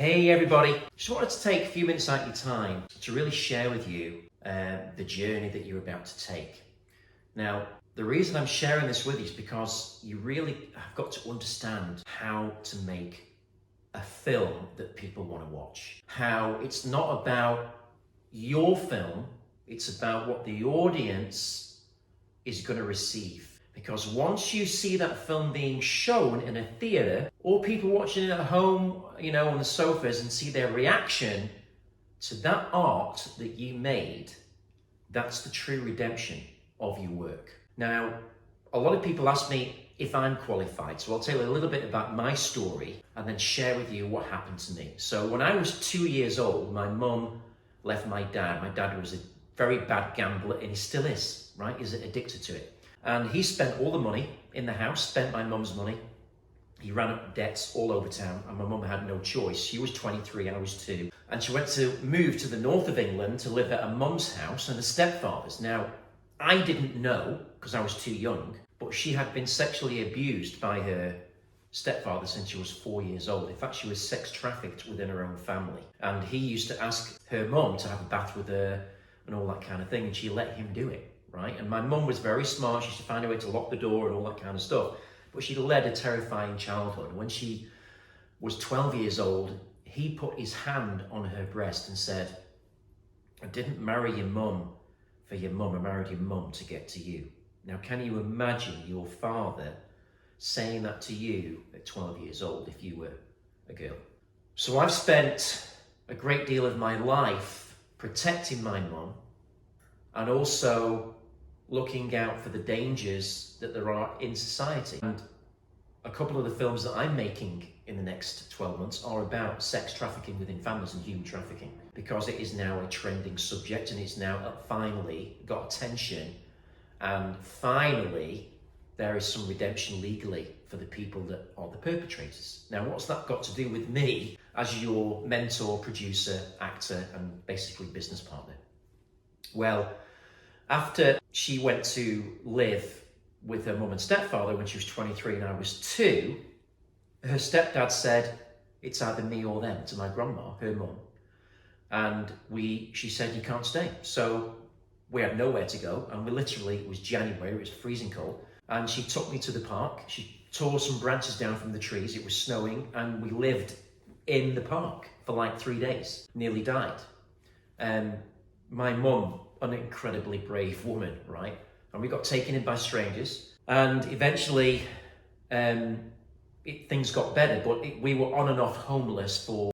Hey everybody, just wanted to take a few minutes out of your time to really share with you the journey that you're about to take. Now, the reason I'm sharing this with you is because you really have got to understand how to make a film that people want to watch. How it's not about your film, it's about what the audience is going to receive. Because once you see that film being shown in a theatre, or people watching it at home, on the sofas and see their reaction to that art that you made, that's the true redemption of your work. Now, a lot of people ask me if I'm qualified, so I'll tell you a little bit about my story and then share with you what happened to me. So when I was 2 years old, my mum left my dad. My dad was a very bad gambler, and he still is, right? He's addicted to it. And he spent all the money in the house, spent my mum's money. He ran up debts all over town, and my mum had no choice. She was 23, I was 2. And she went to move to the north of England to live at a mum's house and a stepfather's. Now, I didn't know, because I was too young, but she had been sexually abused by her stepfather since she was 4 years old. In fact, she was sex trafficked within her own family. And he used to ask her mum to have a bath with her and all that kind of thing, and she let him do it. Right? And my mum was very smart. She used to find a way to lock the door and all that kind of stuff. But she'd led a terrifying childhood. When she was 12 years old, he put his hand on her breast and said, "I didn't marry your mum for your mum. I married your mum to get to you." Now, can you imagine your father saying that to you at 12 years old if you were a girl? So I've spent a great deal of my life protecting my mum and also looking out for the dangers that there are in society. And a couple of the films that I'm making in the next 12 months are about sex trafficking within families and human trafficking, because it is now a trending subject and it's now finally got attention, and finally there is some redemption legally for the people that are the perpetrators. Now, what's that got to do with me as your mentor, producer, actor, and basically business partner? Well, after she went to live with her mum and stepfather when she was 23 and I was 2, her stepdad said, "It's either me or them," to my grandma, her mum. And she said, "You can't stay." So we had nowhere to go, and it was January, it was freezing cold. And she took me to the park. She tore some branches down from the trees. It was snowing, and we lived in the park for like 3 days, nearly died. My mum, an incredibly brave woman, right? And we got taken in by strangers, and eventually things got better, but we were on and off homeless for